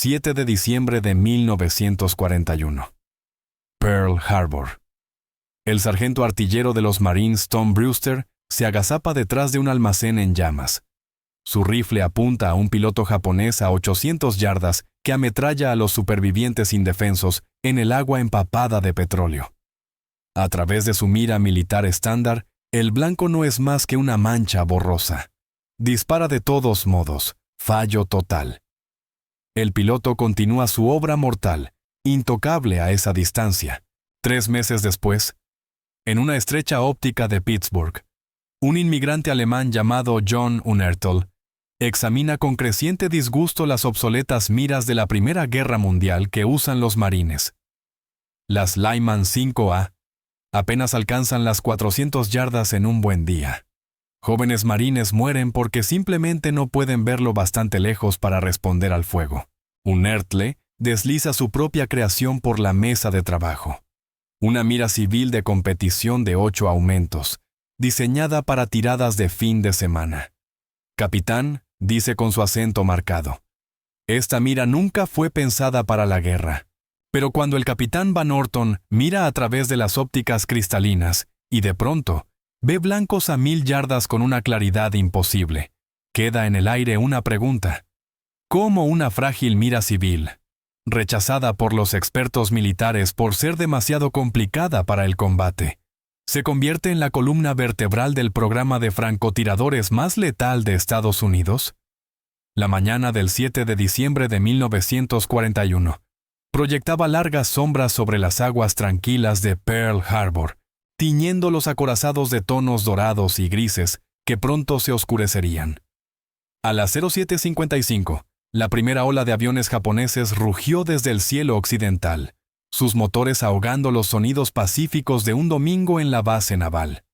7 de diciembre de 1941. Pearl Harbor. El sargento artillero de los Marines Tom Brewster se agazapa detrás de un almacén en llamas. Su rifle apunta a un piloto japonés a 800 yardas que ametralla a los supervivientes indefensos en el agua empapada de petróleo. A través de su mira militar estándar, el blanco no es más que una mancha borrosa. Dispara de todos modos, fallo total. El piloto continúa su obra mortal, intocable a esa distancia. 3 meses después, en una estrecha óptica de Pittsburgh, un inmigrante alemán llamado John Unertel examina con creciente disgusto las obsoletas miras de la Primera Guerra Mundial que usan los marines. Las Lyman 5A apenas alcanzan las 400 yardas en un buen día. Jóvenes marines mueren porque simplemente no pueden verlo bastante lejos para responder al fuego. Unertle desliza su propia creación por la mesa de trabajo. Una mira civil de competición de 8 aumentos, diseñada para tiradas de fin de semana. Capitán, dice con su acento marcado, esta mira nunca fue pensada para la guerra. Pero cuando el capitán Van Orton mira a través de las ópticas cristalinas y de pronto ve blancos a 1000 yardas con una claridad imposible, queda en el aire una pregunta. ¿Cómo una frágil mira civil, rechazada por los expertos militares por ser demasiado complicada para el combate, se convierte en la columna vertebral del programa de francotiradores más letal de Estados Unidos? La mañana del 7 de diciembre de 1941 proyectaba largas sombras sobre las aguas tranquilas de Pearl Harbor, tiñendo los acorazados de tonos dorados y grises que pronto se oscurecerían. A las 07:55, la primera ola de aviones japoneses rugió desde el cielo occidental, sus motores ahogando los sonidos pacíficos de un domingo en la base naval.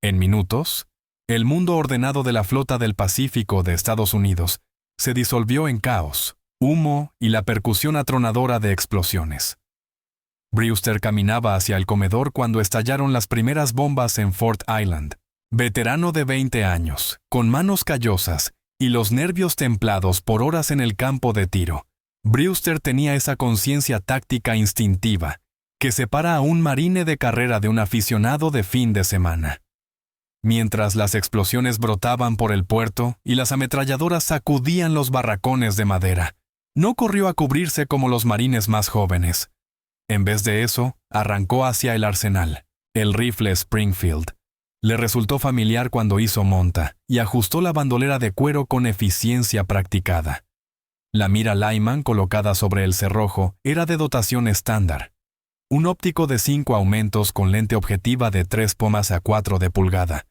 En minutos, el mundo ordenado de la flota del Pacífico de Estados Unidos se disolvió en caos, humo y la percusión atronadora de explosiones. Brewster caminaba hacia el comedor cuando estallaron las primeras bombas en Fort Island. Veterano de 20 años, con manos callosas y los nervios templados por horas en el campo de tiro, Brewster tenía esa conciencia táctica instintiva que separa a un marine de carrera de un aficionado de fin de semana. Mientras las explosiones brotaban por el puerto y las ametralladoras sacudían los barracones de madera, no corrió a cubrirse como los marines más jóvenes. En vez de eso, arrancó hacia el arsenal. El rifle Springfield le resultó familiar cuando hizo monta y ajustó la bandolera de cuero con eficiencia practicada. La mira Lyman colocada sobre el cerrojo era de dotación estándar. Un óptico de 5 aumentos con lente objetiva de 3,4 de pulgada,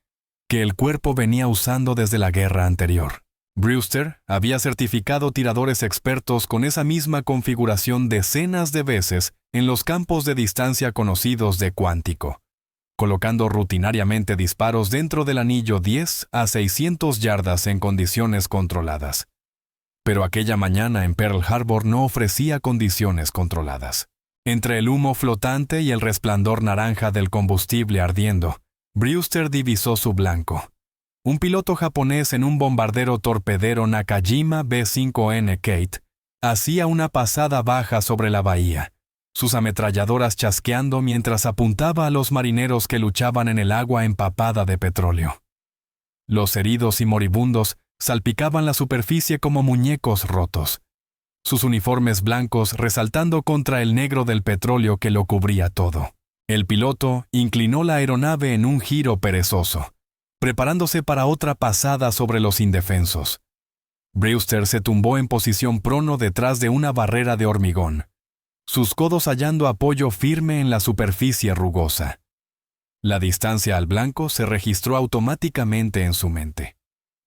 que el cuerpo venía usando desde la guerra anterior. Brewster había certificado tiradores expertos con esa misma configuración decenas de veces en los campos de distancia conocidos de Cuántico, colocando rutinariamente disparos dentro del anillo 10 a 600 yardas en condiciones controladas. Pero aquella mañana en Pearl Harbor no ofrecía condiciones controladas. Entre el humo flotante y el resplandor naranja del combustible ardiendo, Brewster divisó su blanco. Un piloto japonés en un bombardero torpedero Nakajima B-5N Kate hacía una pasada baja sobre la bahía, sus ametralladoras chasqueando mientras apuntaba a los marineros que luchaban en el agua empapada de petróleo. Los heridos y moribundos salpicaban la superficie como muñecos rotos, sus uniformes blancos resaltando contra el negro del petróleo que lo cubría todo. El piloto inclinó la aeronave en un giro perezoso, preparándose para otra pasada sobre los indefensos. Brewster se tumbó en posición prono detrás de una barrera de hormigón, sus codos hallando apoyo firme en la superficie rugosa. La distancia al blanco se registró automáticamente en su mente.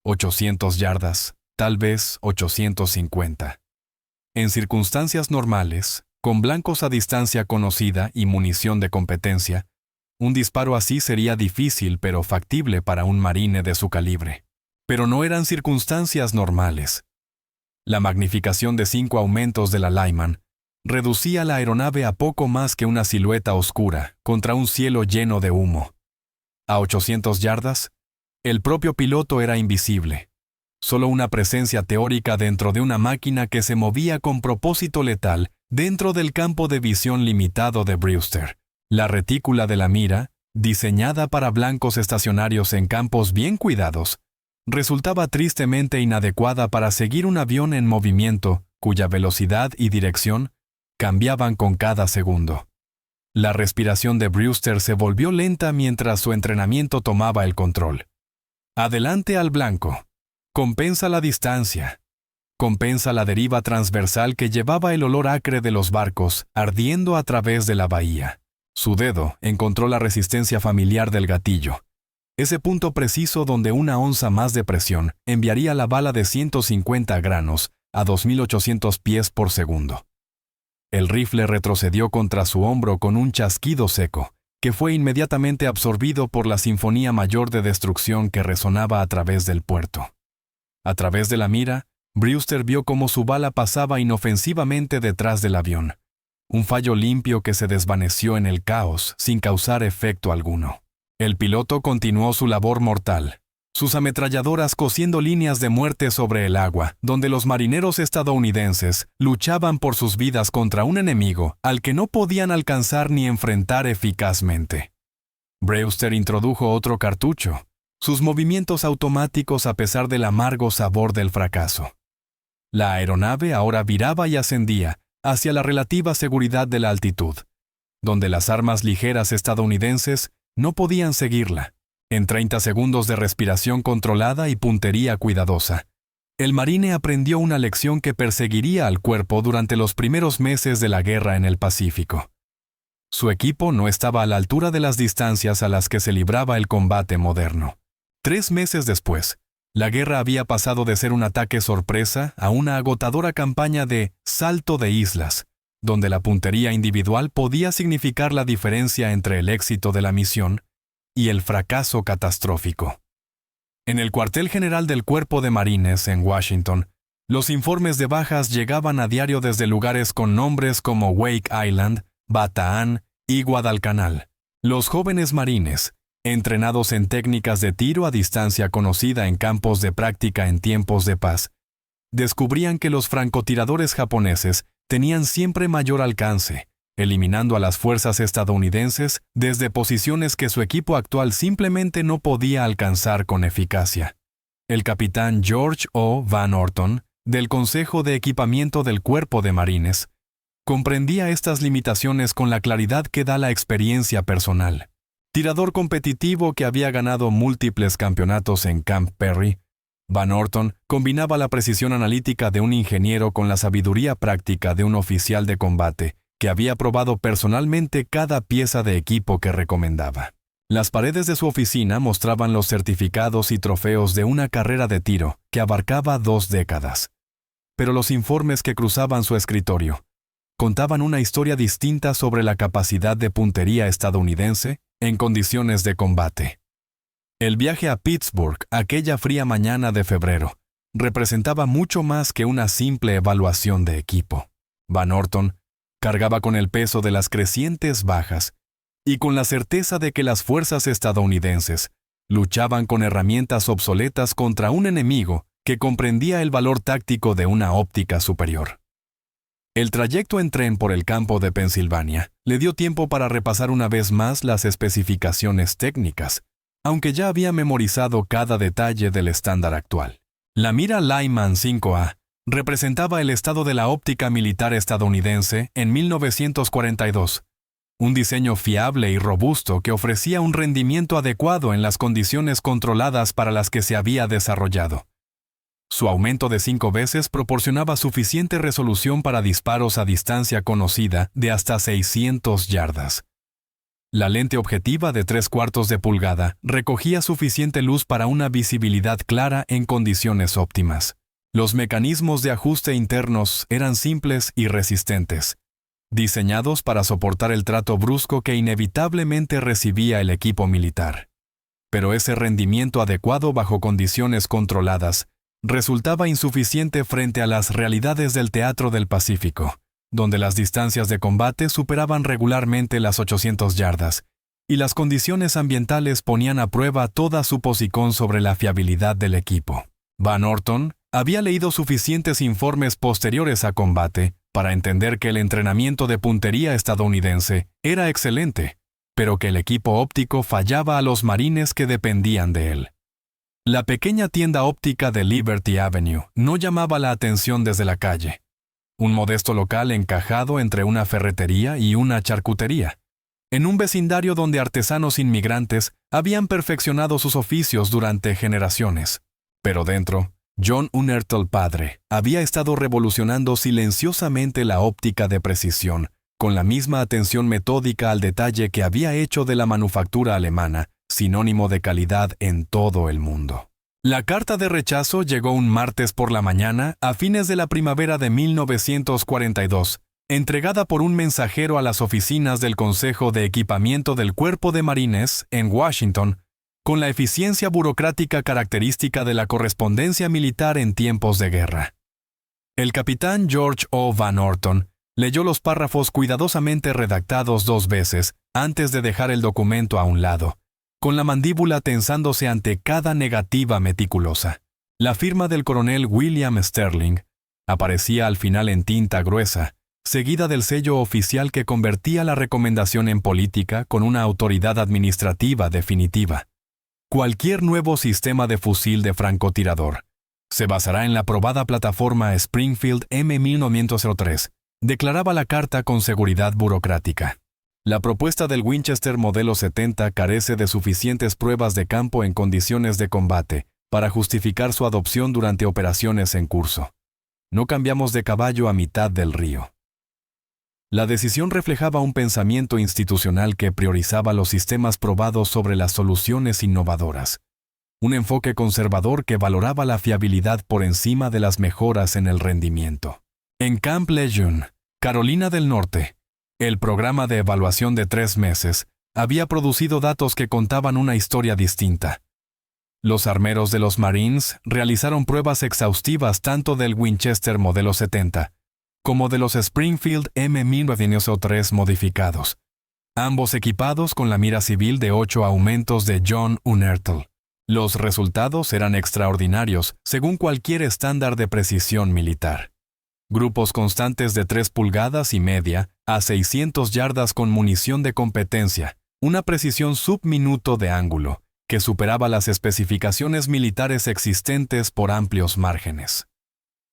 800 yardas, tal vez 850. En circunstancias normales, con blancos a distancia conocida y munición de competencia, un disparo así sería difícil pero factible para un marine de su calibre. Pero no eran circunstancias normales. La magnificación de 5 aumentos de la Lyman reducía la aeronave a poco más que una silueta oscura contra un cielo lleno de humo. A 800 yardas, el propio piloto era invisible. solo una presencia teórica dentro de una máquina que se movía con propósito letal dentro del campo de visión limitado de Brewster. La retícula de la mira, diseñada para blancos estacionarios en campos bien cuidados, resultaba tristemente inadecuada para seguir un avión en movimiento cuya velocidad y dirección cambiaban con cada segundo. La respiración de Brewster se volvió lenta mientras su entrenamiento tomaba el control. Adelante al blanco. Compensa la distancia. Compensa la deriva transversal que llevaba el olor acre de los barcos ardiendo a través de la bahía. Su dedo encontró la resistencia familiar del gatillo. Ese punto preciso donde una onza más de presión enviaría la bala de 150 granos a 2.800 pies por segundo. El rifle retrocedió contra su hombro con un chasquido seco, que fue inmediatamente absorbido por la sinfonía mayor de destrucción que resonaba a través del puerto. A través de la mira, Brewster vio cómo su bala pasaba inofensivamente detrás del avión, un fallo limpio que se desvaneció en el caos sin causar efecto alguno. El piloto continuó su labor mortal, sus ametralladoras cosiendo líneas de muerte sobre el agua, donde los marineros estadounidenses luchaban por sus vidas contra un enemigo al que no podían alcanzar ni enfrentar eficazmente. Brewster introdujo otro cartucho, sus movimientos automáticos a pesar del amargo sabor del fracaso. La aeronave ahora viraba y ascendía hacia la relativa seguridad de la altitud, donde las armas ligeras estadounidenses no podían seguirla. En 30 segundos de respiración controlada y puntería cuidadosa, el marine aprendió una lección que perseguiría al cuerpo durante los primeros meses de la guerra en el Pacífico. Su equipo no estaba a la altura de las distancias a las que se libraba el combate moderno. 3 meses después, la guerra había pasado de ser un ataque sorpresa a una agotadora campaña de salto de islas, donde la puntería individual podía significar la diferencia entre el éxito de la misión y el fracaso catastrófico. En el cuartel general del Cuerpo de Marines en Washington, los informes de bajas llegaban a diario desde lugares con nombres como Wake Island, Bataan y Guadalcanal. Los jóvenes marines, entrenados en técnicas de tiro a distancia conocida en campos de práctica en tiempos de paz, descubrían que los francotiradores japoneses tenían siempre mayor alcance, eliminando a las fuerzas estadounidenses desde posiciones que su equipo actual simplemente no podía alcanzar con eficacia. El capitán George O. Van Orton, del Consejo de Equipamiento del Cuerpo de Marines, comprendía estas limitaciones con la claridad que da la experiencia personal. Tirador competitivo que había ganado múltiples campeonatos en Camp Perry, Van Orton combinaba la precisión analítica de un ingeniero con la sabiduría práctica de un oficial de combate que había probado personalmente cada pieza de equipo que recomendaba. Las paredes de su oficina mostraban los certificados y trofeos de una carrera de tiro que abarcaba 2 décadas. Pero los informes que cruzaban su escritorio contaban una historia distinta sobre la capacidad de puntería estadounidense en condiciones de combate. El viaje a Pittsburgh aquella fría mañana de febrero representaba mucho más que una simple evaluación de equipo. Van Orton cargaba con el peso de las crecientes bajas y con la certeza de que las fuerzas estadounidenses luchaban con herramientas obsoletas contra un enemigo que comprendía el valor táctico de una óptica superior. El trayecto en tren por el campo de Pensilvania le dio tiempo para repasar una vez más las especificaciones técnicas, aunque ya había memorizado cada detalle del estándar actual. La mira Lyman 5A representaba el estado de la óptica militar estadounidense en 1942, un diseño fiable y robusto que ofrecía un rendimiento adecuado en las condiciones controladas para las que se había desarrollado. Su aumento de 5 veces proporcionaba suficiente resolución para disparos a distancia conocida de hasta 600 yardas. La lente objetiva de 3/4 de pulgada recogía suficiente luz para una visibilidad clara en condiciones óptimas. Los mecanismos de ajuste internos eran simples y resistentes, diseñados para soportar el trato brusco que inevitablemente recibía el equipo militar. Pero ese rendimiento adecuado bajo condiciones controladas resultaba insuficiente frente a las realidades del teatro del Pacífico, donde las distancias de combate superaban regularmente las 800 yardas, y las condiciones ambientales ponían a prueba toda suposición sobre la fiabilidad del equipo. Van Orton había leído suficientes informes posteriores a combate para entender que el entrenamiento de puntería estadounidense era excelente, pero que el equipo óptico fallaba a los marines que dependían de él. La pequeña tienda óptica de Liberty Avenue no llamaba la atención desde la calle. Un modesto local encajado entre una ferretería y una charcutería, en un vecindario donde artesanos inmigrantes habían perfeccionado sus oficios durante generaciones. Pero dentro, John Unertel padre había estado revolucionando silenciosamente la óptica de precisión, con la misma atención metódica al detalle que había hecho de la manufactura alemana, sinónimo de calidad en todo el mundo. La carta de rechazo llegó un martes por la mañana a fines de la primavera de 1942, entregada por un mensajero a las oficinas del Consejo de Equipamiento del Cuerpo de Marines en Washington, con la eficiencia burocrática característica de la correspondencia militar en tiempos de guerra. El capitán George O. Van Orton leyó los párrafos cuidadosamente redactados 2 veces antes de dejar el documento a un lado, con la mandíbula tensándose ante cada negativa meticulosa. La firma del coronel William Sterling aparecía al final en tinta gruesa, seguida del sello oficial que convertía la recomendación en política con una autoridad administrativa definitiva. Cualquier nuevo sistema de fusil de francotirador se basará en la probada plataforma Springfield M1903, declaraba la carta con seguridad burocrática. La propuesta del Winchester modelo 70 carece de suficientes pruebas de campo en condiciones de combate para justificar su adopción durante operaciones en curso. No cambiamos de caballo a mitad del río. La decisión reflejaba un pensamiento institucional que priorizaba los sistemas probados sobre las soluciones innovadoras. Un enfoque conservador que valoraba la fiabilidad por encima de las mejoras en el rendimiento. En Camp Lejeune, Carolina del Norte, el programa de evaluación de 3 meses había producido datos que contaban una historia distinta. Los armeros de los Marines realizaron pruebas exhaustivas tanto del Winchester modelo 70 como de los Springfield M1903 modificados, ambos equipados con la mira civil de 8 aumentos de John Unertel. Los resultados eran extraordinarios según cualquier estándar de precisión militar. Grupos constantes de 3,5 pulgadas a 600 yardas con munición de competencia, una precisión subminuto de ángulo, que superaba las especificaciones militares existentes por amplios márgenes.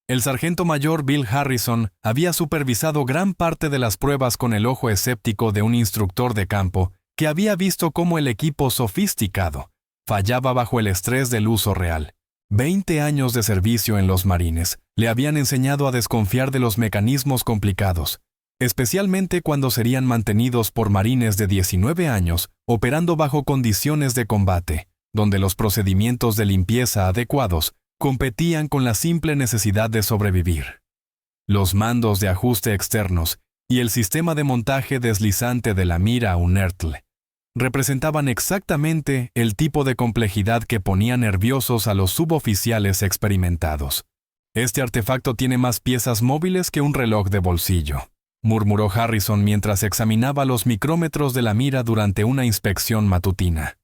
El sargento mayor Bill Harrison había supervisado gran parte de las pruebas con el ojo escéptico de un instructor de campo que había visto cómo el equipo sofisticado fallaba bajo el estrés del uso real. 20 años de servicio en los Marines le habían enseñado a desconfiar de los mecanismos complicados, especialmente cuando serían mantenidos por marines de 19 años operando bajo condiciones de combate, donde los procedimientos de limpieza adecuados competían con la simple necesidad de sobrevivir. Los mandos de ajuste externos y el sistema de montaje deslizante de la mira Unertel representaban exactamente el tipo de complejidad que ponía nerviosos a los suboficiales experimentados. «Este artefacto tiene más piezas móviles que un reloj de bolsillo», murmuró Harrison mientras examinaba los micrómetros de la mira durante una inspección matutina.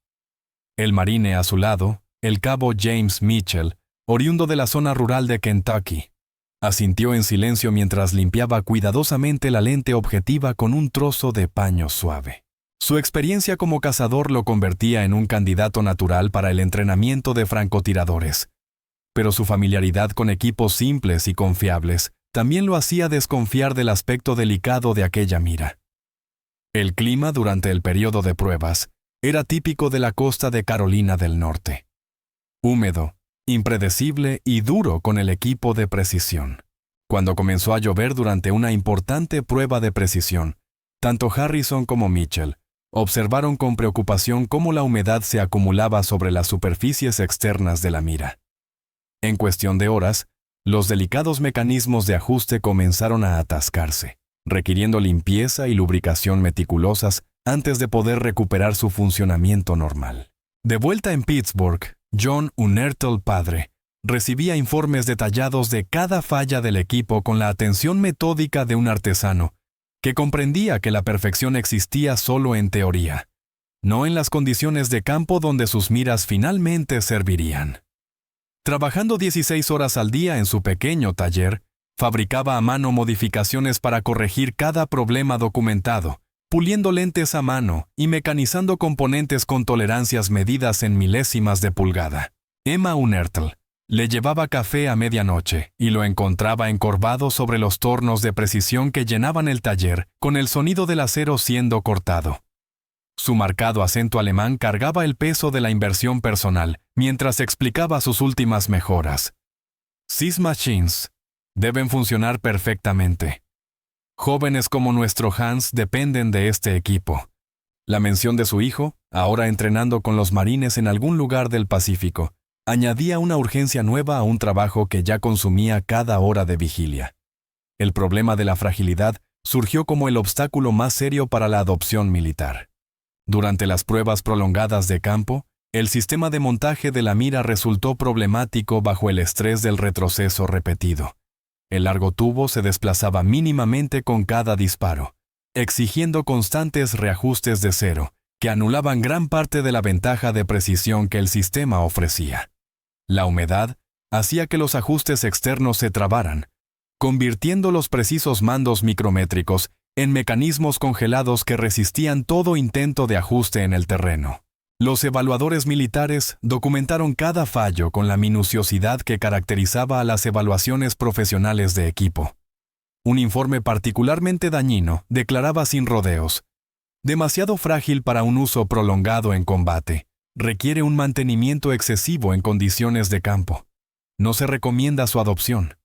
El marine a su lado, el cabo James Mitchell, oriundo de la zona rural de Kentucky, asintió en silencio mientras limpiaba cuidadosamente la lente objetiva con un trozo de paño suave. Su experiencia como cazador lo convertía en un candidato natural para el entrenamiento de francotiradores, pero su familiaridad con equipos simples y confiables también lo hacía desconfiar del aspecto delicado de aquella mira. El clima durante el periodo de pruebas era típico de la costa de Carolina del Norte. Húmedo, impredecible y duro con el equipo de precisión. Cuando comenzó a llover durante una importante prueba de precisión, tanto Harrison como Mitchell observaron con preocupación cómo la humedad se acumulaba sobre las superficies externas de la mira. En cuestión de horas, los delicados mecanismos de ajuste comenzaron a atascarse, requiriendo limpieza y lubricación meticulosas antes de poder recuperar su funcionamiento normal. De vuelta en Pittsburgh, John Unertel padre recibía informes detallados de cada falla del equipo con la atención metódica de un artesano que comprendía que la perfección existía solo en teoría, no en las condiciones de campo donde sus miras finalmente servirían. Trabajando 16 horas al día en su pequeño taller, fabricaba a mano modificaciones para corregir cada problema documentado, puliendo lentes a mano y mecanizando componentes con tolerancias medidas en milésimas de pulgada. Emma Unertl le llevaba café a medianoche y lo encontraba encorvado sobre los tornos de precisión que llenaban el taller con el sonido del acero siendo cortado. Su marcado acento alemán cargaba el peso de la inversión personal mientras explicaba sus últimas mejoras. Sys Machines deben funcionar perfectamente. Jóvenes como nuestro Hans dependen de este equipo. La mención de su hijo, ahora entrenando con los marines en algún lugar del Pacífico, añadía una urgencia nueva a un trabajo que ya consumía cada hora de vigilia. El problema de la fragilidad surgió como el obstáculo más serio para la adopción militar. Durante las pruebas prolongadas de campo, el sistema de montaje de la mira resultó problemático bajo el estrés del retroceso repetido. El largo tubo se desplazaba mínimamente con cada disparo, exigiendo constantes reajustes de cero, que anulaban gran parte de la ventaja de precisión que el sistema ofrecía. La humedad hacía que los ajustes externos se trabaran, convirtiendo los precisos mandos micrométricos en mecanismos congelados que resistían todo intento de ajuste en el terreno. Los evaluadores militares documentaron cada fallo con la minuciosidad que caracterizaba a las evaluaciones profesionales de equipo. Un informe particularmente dañino declaraba sin rodeos: demasiado frágil para un uso prolongado en combate. Requiere un mantenimiento excesivo en condiciones de campo. No se recomienda su adopción.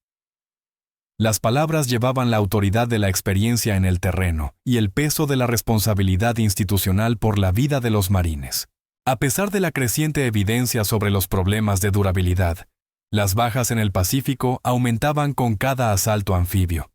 Las palabras llevaban la autoridad de la experiencia en el terreno y el peso de la responsabilidad institucional por la vida de los marines. A pesar de la creciente evidencia sobre los problemas de durabilidad, las bajas en el Pacífico aumentaban con cada asalto anfibio.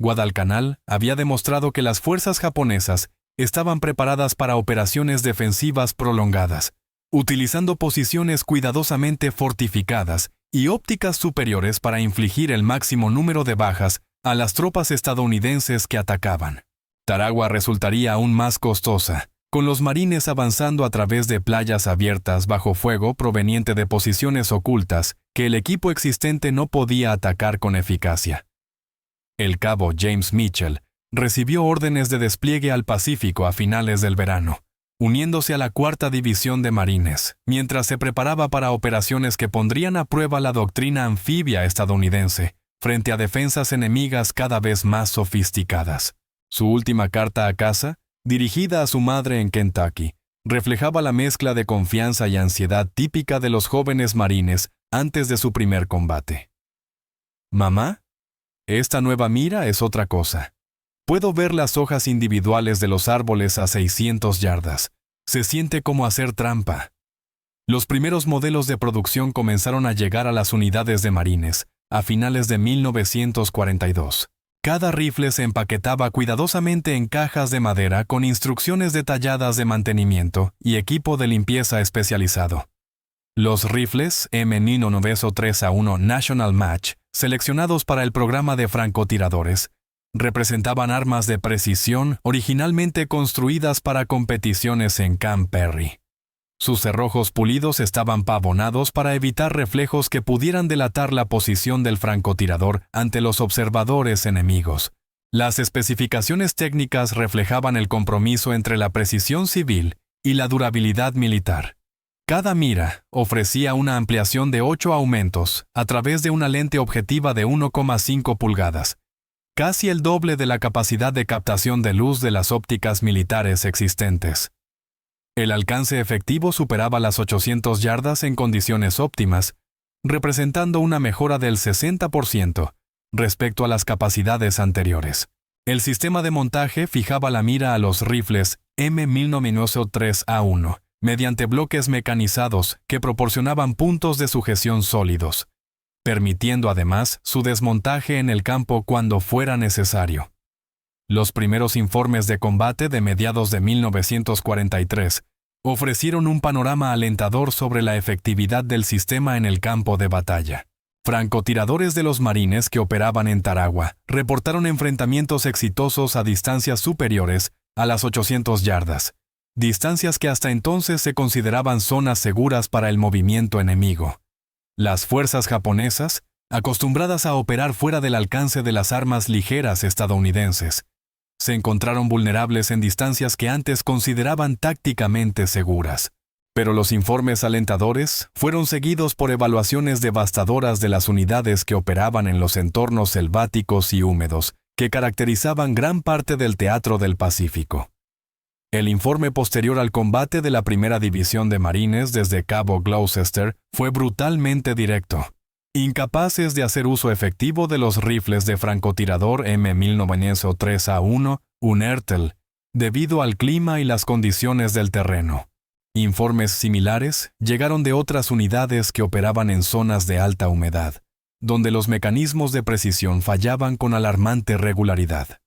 Guadalcanal había demostrado que las fuerzas japonesas estaban preparadas para operaciones defensivas prolongadas, utilizando posiciones cuidadosamente fortificadas y ópticas superiores para infligir el máximo número de bajas a las tropas estadounidenses que atacaban. Tarawa resultaría aún más costosa, con los marines avanzando a través de playas abiertas bajo fuego proveniente de posiciones ocultas que el equipo existente no podía atacar con eficacia. El cabo James Mitchell recibió órdenes de despliegue al Pacífico a finales del verano, uniéndose a la 4ª División de Marines, mientras se preparaba para operaciones que pondrían a prueba la doctrina anfibia estadounidense frente a defensas enemigas cada vez más sofisticadas. Su última carta a casa, dirigida a su madre en Kentucky, reflejaba la mezcla de confianza y ansiedad típica de los jóvenes marines antes de su primer combate. «Mamá, esta nueva mira es otra cosa. Puedo ver las hojas individuales de los árboles a 600 yardas. Se siente como hacer trampa». Los primeros modelos de producción comenzaron a llegar a las unidades de marines a finales de 1942. Cada rifle se empaquetaba cuidadosamente en cajas de madera con instrucciones detalladas de mantenimiento y equipo de limpieza especializado. Los rifles M1903A1 National Match, seleccionados para el programa de francotiradores, representaban armas de precisión originalmente construidas para competiciones en Camp Perry. Sus cerrojos pulidos estaban pavonados para evitar reflejos que pudieran delatar la posición del francotirador ante los observadores enemigos. Las especificaciones técnicas reflejaban el compromiso entre la precisión civil y la durabilidad militar. Cada mira ofrecía una ampliación de 8 aumentos a través de una lente objetiva de 1,5 pulgadas, casi el doble de la capacidad de captación de luz de las ópticas militares existentes. El alcance efectivo superaba las 800 yardas en condiciones óptimas, representando una mejora del 60% respecto a las capacidades anteriores. El sistema de montaje fijaba la mira a los rifles M1903A1 mediante bloques mecanizados que proporcionaban puntos de sujeción sólidos, permitiendo además su desmontaje en el campo cuando fuera necesario. Los primeros informes de combate de mediados de 1943 ofrecieron un panorama alentador sobre la efectividad del sistema en el campo de batalla. Francotiradores de los marines que operaban en Tarawa reportaron enfrentamientos exitosos a distancias superiores a las 800 yardas, distancias que hasta entonces se consideraban zonas seguras para el movimiento enemigo. Las fuerzas japonesas, acostumbradas a operar fuera del alcance de las armas ligeras estadounidenses, se encontraron vulnerables en distancias que antes consideraban tácticamente seguras. Pero los informes alentadores fueron seguidos por evaluaciones devastadoras de las unidades que operaban en los entornos selváticos y húmedos que caracterizaban gran parte del teatro del Pacífico. El informe posterior al combate de la Primera División de Marines desde Cabo Gloucester fue brutalmente directo. Incapaces de hacer uso efectivo de los rifles de francotirador M1903A1 Unertel, debido al clima y las condiciones del terreno. Informes similares llegaron de otras unidades que operaban en zonas de alta humedad, donde los mecanismos de precisión fallaban con alarmante regularidad.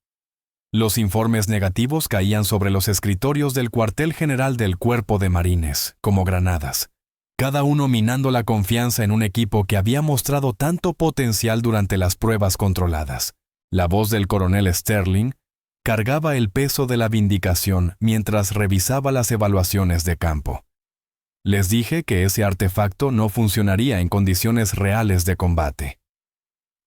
Los informes negativos caían sobre los escritorios del cuartel general del Cuerpo de Marines, como granadas, cada uno minando la confianza en un equipo que había mostrado tanto potencial durante las pruebas controladas. La voz del coronel Sterling cargaba el peso de la vindicación mientras revisaba las evaluaciones de campo. Les dije que ese artefacto no funcionaría en condiciones reales de combate.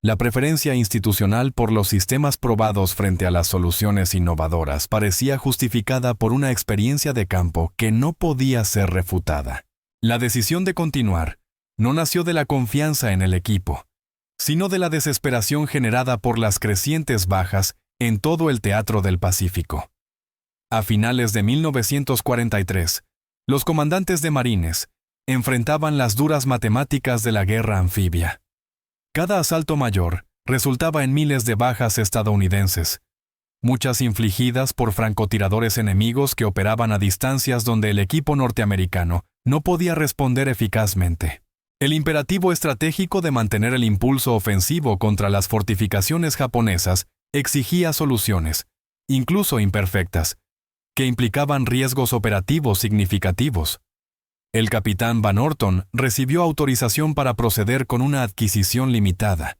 La preferencia institucional por los sistemas probados frente a las soluciones innovadoras parecía justificada por una experiencia de campo que no podía ser refutada. La decisión de continuar no nació de la confianza en el equipo, sino de la desesperación generada por las crecientes bajas en todo el teatro del Pacífico. A finales de 1943, los comandantes de marines enfrentaban las duras matemáticas de la guerra anfibia. Cada asalto mayor resultaba en miles de bajas estadounidenses, muchas infligidas por francotiradores enemigos que operaban a distancias donde el equipo norteamericano no podía responder eficazmente. El imperativo estratégico de mantener el impulso ofensivo contra las fortificaciones japonesas exigía soluciones, incluso imperfectas, que implicaban riesgos operativos significativos. El capitán Van Orton recibió autorización para proceder con una adquisición limitada,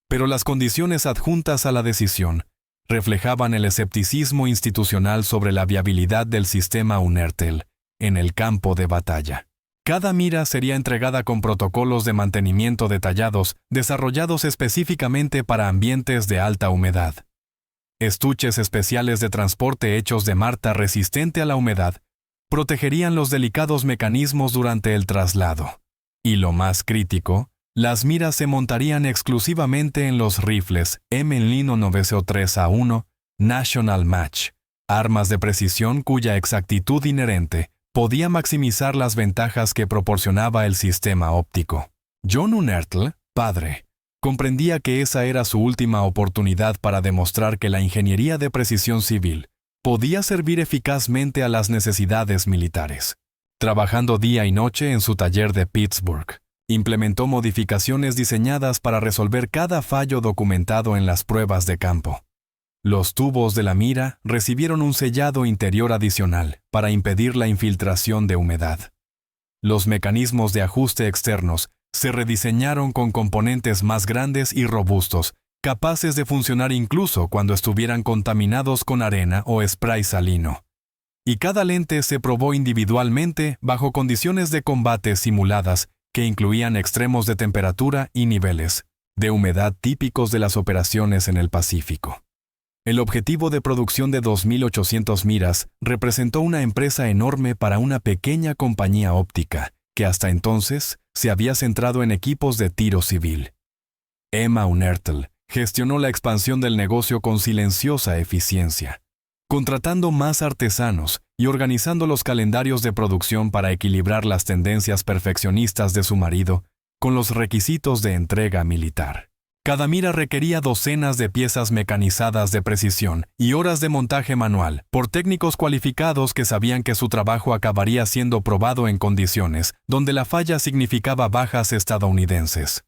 pero las condiciones adjuntas a la decisión reflejaban el escepticismo institucional sobre la viabilidad del sistema Unertel en el campo de batalla. Cada mira sería entregada con protocolos de mantenimiento detallados desarrollados específicamente para ambientes de alta humedad. Estuches especiales de transporte hechos de marta resistente a la humedad protegerían los delicados mecanismos durante el traslado. Y lo más crítico, las miras se montarían exclusivamente en los rifles M1903A1 National Match, armas de precisión cuya exactitud inherente podía maximizar las ventajas que proporcionaba el sistema óptico. John Unertel, padre, comprendía que esa era su última oportunidad para demostrar que la ingeniería de precisión civil podía servir eficazmente a las necesidades militares. Trabajando día y noche en su taller de Pittsburgh, implementó modificaciones diseñadas para resolver cada fallo documentado en las pruebas de campo. Los tubos de la mira recibieron un sellado interior adicional para impedir la infiltración de humedad. Los mecanismos de ajuste externos se rediseñaron con componentes más grandes y robustos, capaces de funcionar incluso cuando estuvieran contaminados con arena o spray salino. Y cada lente se probó individualmente bajo condiciones de combate simuladas que incluían extremos de temperatura y niveles de humedad típicos de las operaciones en el Pacífico. El objetivo de producción de 2.800 miras representó una empresa enorme para una pequeña compañía óptica que hasta entonces se había centrado en equipos de tiro civil. Emma Unertel gestionó la expansión del negocio con silenciosa eficiencia, contratando más artesanos y organizando los calendarios de producción para equilibrar las tendencias perfeccionistas de su marido con los requisitos de entrega militar. Cada mira requería docenas de piezas mecanizadas de precisión y horas de montaje manual por técnicos cualificados que sabían que su trabajo acabaría siendo probado en condiciones donde la falla significaba bajas estadounidenses.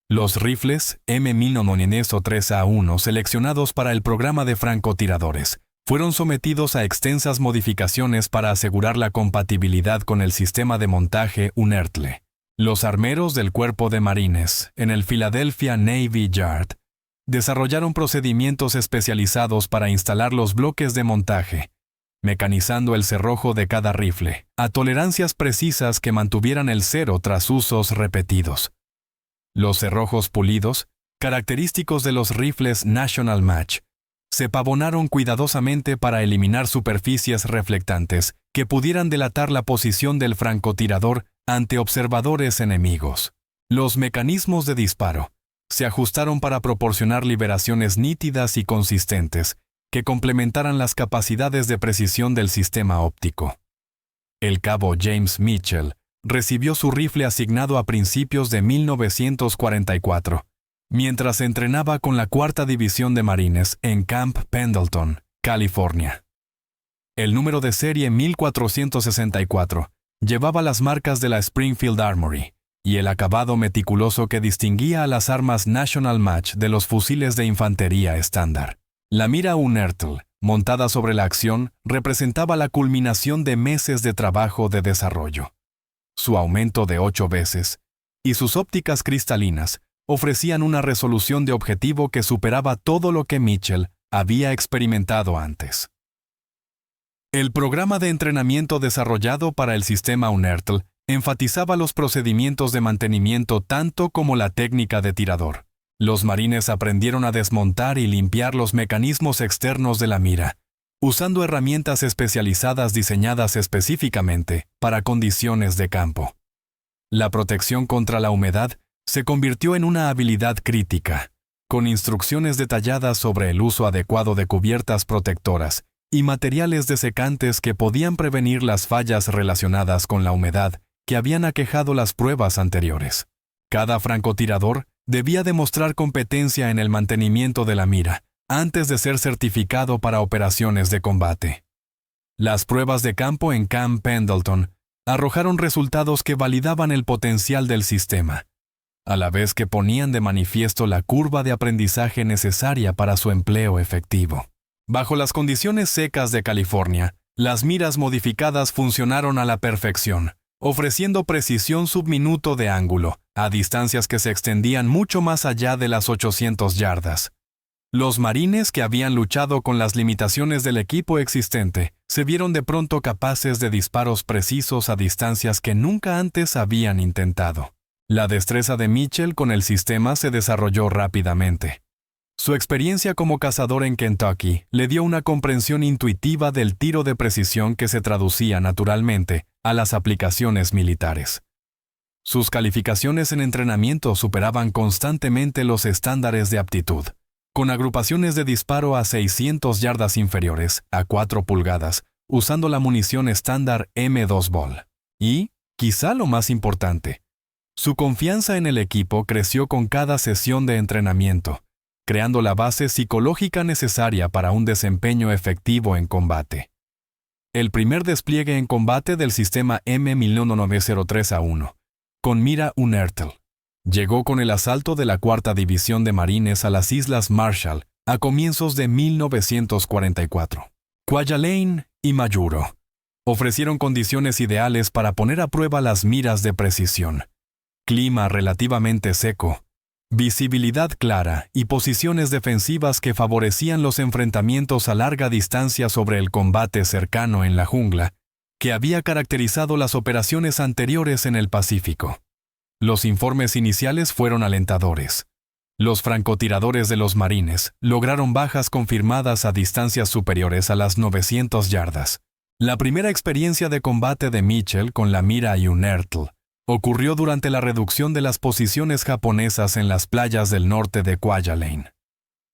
Los rifles M1903A1 seleccionados para el programa de francotiradores fueron sometidos a extensas modificaciones para asegurar la compatibilidad con el sistema de montaje Unertle. Los armeros del Cuerpo de Marines, en el Philadelphia Navy Yard, desarrollaron procedimientos especializados para instalar los bloques de montaje, mecanizando el cerrojo de cada rifle, a tolerancias precisas que mantuvieran el cero tras usos repetidos. Los cerrojos pulidos, característicos de los rifles National Match, se pavonaron cuidadosamente para eliminar superficies reflectantes que pudieran delatar la posición del francotirador ante observadores enemigos. Los mecanismos de disparo se ajustaron para proporcionar liberaciones nítidas y consistentes que complementaran las capacidades de precisión del sistema óptico. El cabo James Mitchell recibió su rifle asignado a principios de 1944, mientras entrenaba con la 4ª División de Marines en Camp Pendleton, California. El número de serie 1464 llevaba las marcas de la Springfield Armory y el acabado meticuloso que distinguía a las armas National Match de los fusiles de infantería estándar. La mira Unertl, montada sobre la acción, representaba la culminación de meses de trabajo de desarrollo. Su aumento de 8 veces y sus ópticas cristalinas ofrecían una resolución de objetivo que superaba todo lo que Mitchell había experimentado antes. El programa de entrenamiento desarrollado para el sistema Unertl enfatizaba los procedimientos de mantenimiento tanto como la técnica de tirador. Los marines aprendieron a desmontar y limpiar los mecanismos externos de la mira, usando herramientas especializadas diseñadas específicamente para condiciones de campo. La protección contra la humedad se convirtió en una habilidad crítica, con instrucciones detalladas sobre el uso adecuado de cubiertas protectoras y materiales desecantes que podían prevenir las fallas relacionadas con la humedad que habían aquejado las pruebas anteriores. Cada francotirador debía demostrar competencia en el mantenimiento de la mira antes de ser certificado para operaciones de combate. Las pruebas de campo en Camp Pendleton arrojaron resultados que validaban el potencial del sistema, a la vez que ponían de manifiesto la curva de aprendizaje necesaria para su empleo efectivo. Bajo las condiciones secas de California, las miras modificadas funcionaron a la perfección, ofreciendo precisión subminuto de ángulo, a distancias que se extendían mucho más allá de las 800 yardas. Los marines que habían luchado con las limitaciones del equipo existente se vieron de pronto capaces de disparos precisos a distancias que nunca antes habían intentado. La destreza de Mitchell con el sistema se desarrolló rápidamente. Su experiencia como cazador en Kentucky le dio una comprensión intuitiva del tiro de precisión que se traducía naturalmente a las aplicaciones militares. Sus calificaciones en entrenamiento superaban constantemente los estándares de aptitud, con agrupaciones de disparo a 600 yardas inferiores a 4 pulgadas, usando la munición estándar M2 Ball. Y, quizá lo más importante, su confianza en el equipo creció con cada sesión de entrenamiento, creando la base psicológica necesaria para un desempeño efectivo en combate. El primer despliegue en combate del sistema M1903A1, con mira Unertl, llegó con el asalto de la 4ª División de Marines a las Islas Marshall a comienzos de 1944. Kwajalein y Majuro ofrecieron condiciones ideales para poner a prueba las miras de precisión. Clima relativamente seco, visibilidad clara y posiciones defensivas que favorecían los enfrentamientos a larga distancia sobre el combate cercano en la jungla, que había caracterizado las operaciones anteriores en el Pacífico. Los informes iniciales fueron alentadores. Los francotiradores de los marines lograron bajas confirmadas a distancias superiores a las 900 yardas. La primera experiencia de combate de Mitchell con la mira Unertl ocurrió durante la reducción de las posiciones japonesas en las playas del norte de Kwajalein.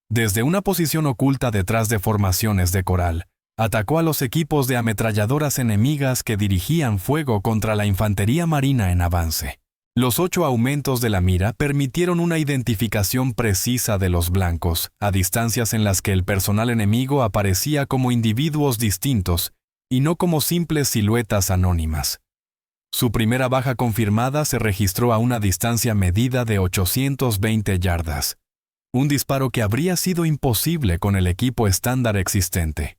Desde una posición oculta detrás de formaciones de coral, atacó a los equipos de ametralladoras enemigas que dirigían fuego contra la infantería marina en avance. Los 8 aumentos de la mira permitieron una identificación precisa de los blancos, a distancias en las que el personal enemigo aparecía como individuos distintos y no como simples siluetas anónimas. Su primera baja confirmada se registró a una distancia medida de 820 yardas, un disparo que habría sido imposible con el equipo estándar existente.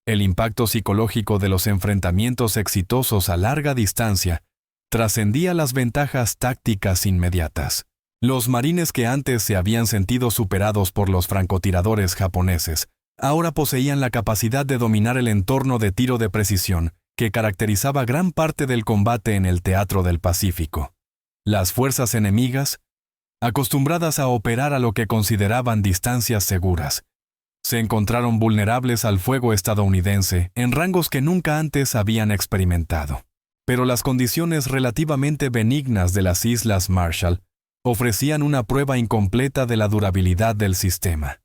El impacto psicológico de los enfrentamientos exitosos a larga distancia trascendía las ventajas tácticas inmediatas. Los marines que antes se habían sentido superados por los francotiradores japoneses, ahora poseían la capacidad de dominar el entorno de tiro de precisión que caracterizaba gran parte del combate en el teatro del Pacífico. Las fuerzas enemigas acostumbradas a operar a lo que consideraban distancias seguras. Se encontraron vulnerables al fuego estadounidense en rangos que nunca antes habían experimentado. Pero las condiciones relativamente benignas de las Islas Marshall ofrecían una prueba incompleta de la durabilidad del sistema.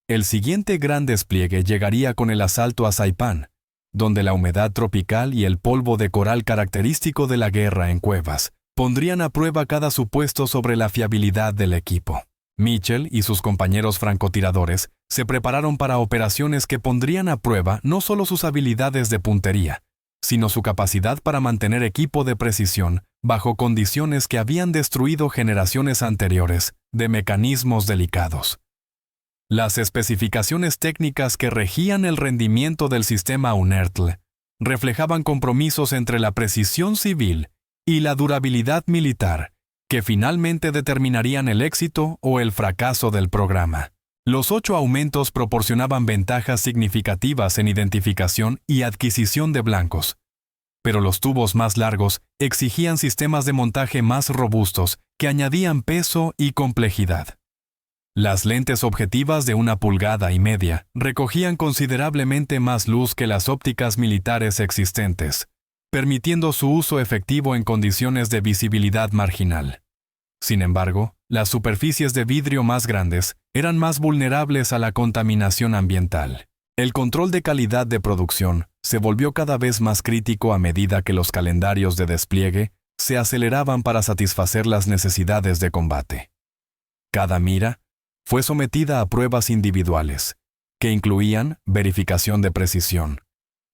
El siguiente gran despliegue llegaría con el asalto a Saipán, donde la humedad tropical y el polvo de coral característico de la guerra en cuevas pondrían a prueba cada supuesto sobre la fiabilidad del equipo. Mitchell y sus compañeros francotiradores se prepararon para operaciones que pondrían a prueba no solo sus habilidades de puntería, sino su capacidad para mantener equipo de precisión bajo condiciones que habían destruido generaciones anteriores de mecanismos delicados. Las especificaciones técnicas que regían el rendimiento del sistema Unertl reflejaban compromisos entre la precisión civil y la durabilidad militar, que finalmente determinarían el éxito o el fracaso del programa. Los 8 aumentos proporcionaban ventajas significativas en identificación y adquisición de blancos, pero los tubos más largos exigían sistemas de montaje más robustos que añadían peso y complejidad. Las lentes objetivas de 1,5 pulgadas recogían considerablemente más luz que las ópticas militares existentes, permitiendo su uso efectivo en condiciones de visibilidad marginal. Sin embargo, las superficies de vidrio más grandes eran más vulnerables a la contaminación ambiental. El control de calidad de producción se volvió cada vez más crítico a medida que los calendarios de despliegue se aceleraban para satisfacer las necesidades de combate. Cada mira fue sometida a pruebas individuales, que incluían verificación de precisión,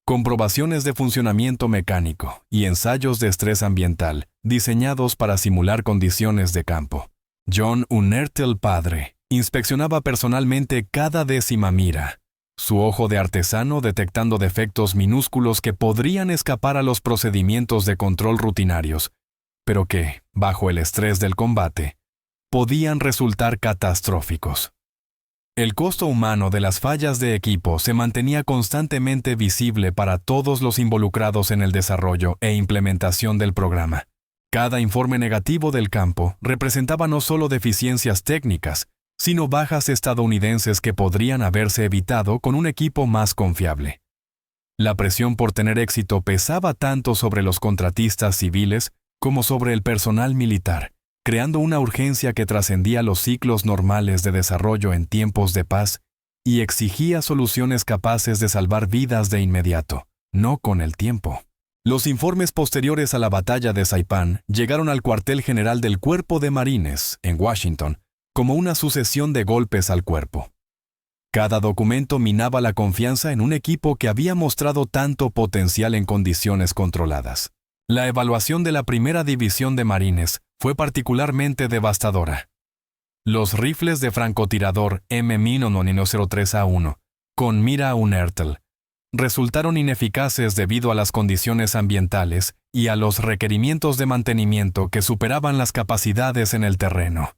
comprobaciones de funcionamiento mecánico y ensayos de estrés ambiental diseñados para simular condiciones de campo. John Unertl padre inspeccionaba personalmente cada décima mira, su ojo de artesano detectando defectos minúsculos que podrían escapar a los procedimientos de control rutinarios, pero que, bajo el estrés del combate, podían resultar catastróficos. El costo humano de las fallas de equipo se mantenía constantemente visible para todos los involucrados en el desarrollo e implementación del programa. Cada informe negativo del campo representaba no solo deficiencias técnicas, sino bajas estadounidenses que podrían haberse evitado con un equipo más confiable. La presión por tener éxito pesaba tanto sobre los contratistas civiles como sobre el personal militar, creando una urgencia que trascendía los ciclos normales de desarrollo en tiempos de paz y exigía soluciones capaces de salvar vidas de inmediato, no con el tiempo. Los informes posteriores a la batalla de Saipán llegaron al cuartel general del Cuerpo de Marines, en Washington, como una sucesión de golpes al cuerpo. Cada documento minaba la confianza en un equipo que había mostrado tanto potencial en condiciones controladas. La evaluación de la primera división de Marines fue particularmente devastadora. Los rifles de francotirador M1903A1, con mira Unertl, resultaron ineficaces debido a las condiciones ambientales y a los requerimientos de mantenimiento que superaban las capacidades en el terreno.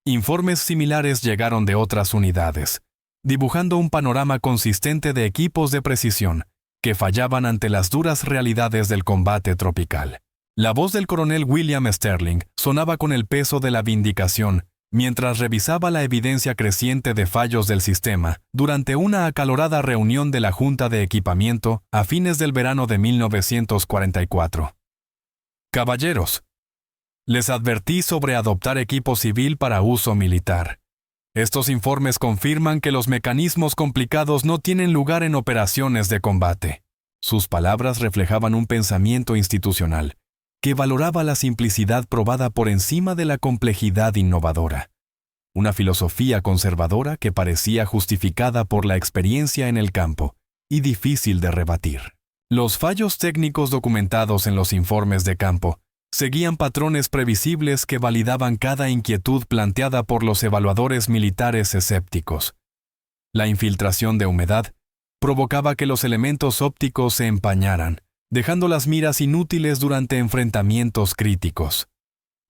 Informes similares llegaron de otras unidades, dibujando un panorama consistente de equipos de precisión que fallaban ante las duras realidades del combate tropical. La voz del coronel William Sterling sonaba con el peso de la vindicación mientras revisaba la evidencia creciente de fallos del sistema durante una acalorada reunión de la Junta de Equipamiento a fines del verano de 1944. Caballeros, les advertí sobre adoptar equipo civil para uso militar. Estos informes confirman que los mecanismos complicados no tienen lugar en operaciones de combate. Sus palabras reflejaban un pensamiento institucional que valoraba la simplicidad probada por encima de la complejidad innovadora. Una filosofía conservadora que parecía justificada por la experiencia en el campo y difícil de rebatir. Los fallos técnicos documentados en los informes de campo seguían patrones previsibles que validaban cada inquietud planteada por los evaluadores militares escépticos. La infiltración de humedad provocaba que los elementos ópticos se empañaran, dejando las miras inútiles durante enfrentamientos críticos.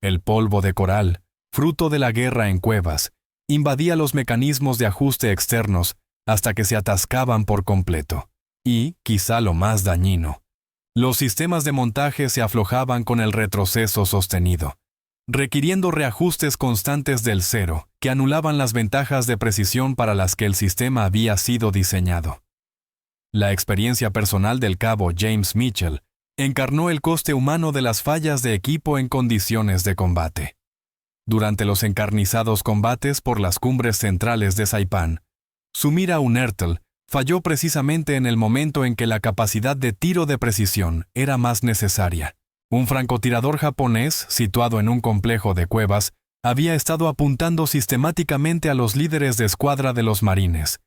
El polvo de coral, fruto de la guerra en cuevas, invadía los mecanismos de ajuste externos hasta que se atascaban por completo. Y, quizá lo más dañino, los sistemas de montaje se aflojaban con el retroceso sostenido, requiriendo reajustes constantes del cero que anulaban las ventajas de precisión para las que el sistema había sido diseñado. La experiencia personal del cabo James Mitchell encarnó el coste humano de las fallas de equipo en condiciones de combate. Durante los encarnizados combates por las cumbres centrales de Saipán, su mira Unertel falló precisamente en el momento en que la capacidad de tiro de precisión era más necesaria. Un francotirador japonés, situado en un complejo de cuevas, había estado apuntando sistemáticamente a los líderes de escuadra de los marines,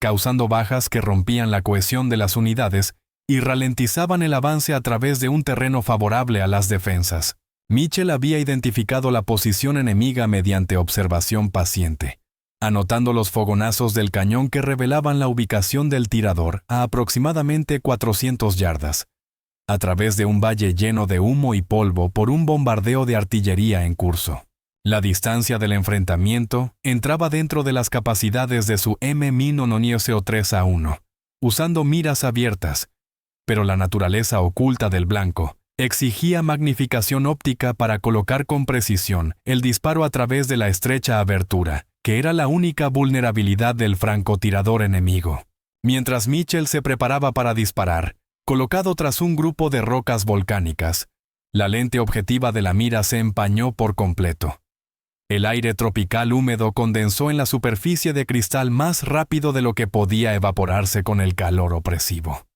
causando bajas que rompían la cohesión de las unidades y ralentizaban el avance a través de un terreno favorable a las defensas. Mitchell había identificado la posición enemiga mediante observación paciente, anotando los fogonazos del cañón que revelaban la ubicación del tirador a aproximadamente 400 yardas, a través de un valle lleno de humo y polvo por un bombardeo de artillería en curso. La distancia del enfrentamiento entraba dentro de las capacidades de su M-3A1, usando miras abiertas, pero la naturaleza oculta del blanco exigía magnificación óptica para colocar con precisión el disparo a través de la estrecha abertura, que era la única vulnerabilidad del francotirador enemigo. Mientras Mitchell se preparaba para disparar, colocado tras un grupo de rocas volcánicas, la lente objetiva de la mira se empañó por completo. El aire tropical húmedo condensó en la superficie de cristal más rápido de lo que podía evaporarse con el calor opresivo.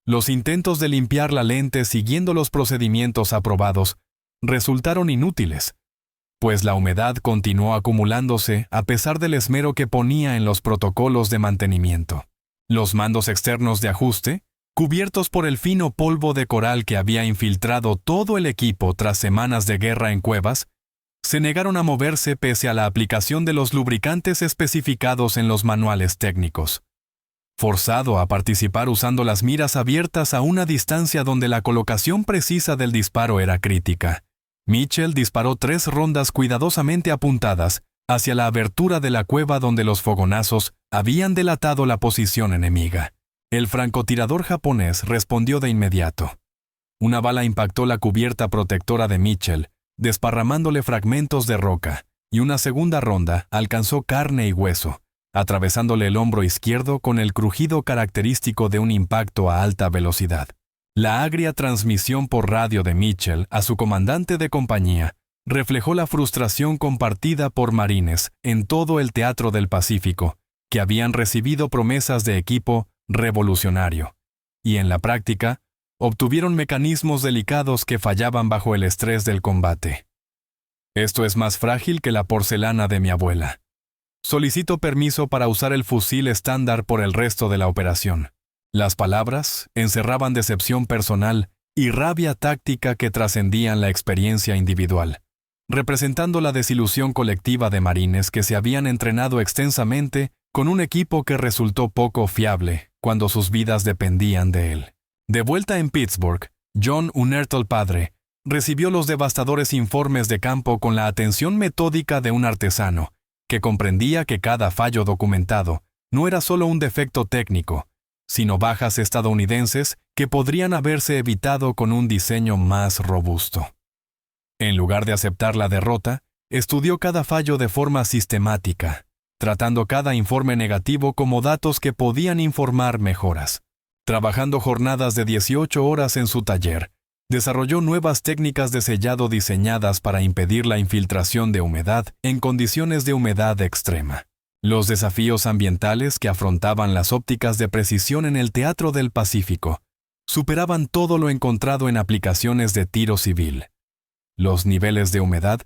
Los intentos de limpiar la lente siguiendo los procedimientos aprobados resultaron inútiles, pues la humedad continuó acumulándose a pesar del esmero que ponía en los protocolos de mantenimiento. Los mandos externos de ajuste, cubiertos por el fino polvo de coral que había infiltrado todo el equipo tras semanas de guerra en cuevas, se negaron a moverse pese a la aplicación de los lubricantes especificados en los manuales técnicos. Forzado a participar usando las miras abiertas a una distancia donde la colocación precisa del disparo era crítica, Mitchell disparó 3 rondas cuidadosamente apuntadas hacia la abertura de la cueva donde los fogonazos habían delatado la posición enemiga. El francotirador japonés respondió de inmediato. Una bala impactó la cubierta protectora de Mitchell, desparramándole fragmentos de roca, y una segunda ronda alcanzó carne y hueso, atravesándole el hombro izquierdo con el crujido característico de un impacto a alta velocidad. La agria transmisión por radio de Mitchell a su comandante de compañía reflejó la frustración compartida por marines en todo el teatro del Pacífico, que habían recibido promesas de equipo revolucionario, y en la práctica, obtuvieron mecanismos delicados que fallaban bajo el estrés del combate. Esto es más frágil que la porcelana de mi abuela. Solicito permiso para usar el fusil estándar por el resto de la operación. Las palabras encerraban decepción personal y rabia táctica que trascendían la experiencia individual, representando la desilusión colectiva de marines que se habían entrenado extensamente con un equipo que resultó poco fiable cuando sus vidas dependían de él. De vuelta en Pittsburgh, John Unertel padre recibió los devastadores informes de campo con la atención metódica de un artesano, que comprendía que cada fallo documentado no era solo un defecto técnico, sino bajas estadounidenses que podrían haberse evitado con un diseño más robusto. En lugar de aceptar la derrota, estudió cada fallo de forma sistemática, tratando cada informe negativo como datos que podían informar mejoras. Trabajando jornadas de 18 horas en su taller, desarrolló nuevas técnicas de sellado diseñadas para impedir la infiltración de humedad en condiciones de humedad extrema. Los desafíos ambientales que afrontaban las ópticas de precisión en el Teatro del Pacífico superaban todo lo encontrado en aplicaciones de tiro civil. Los niveles de humedad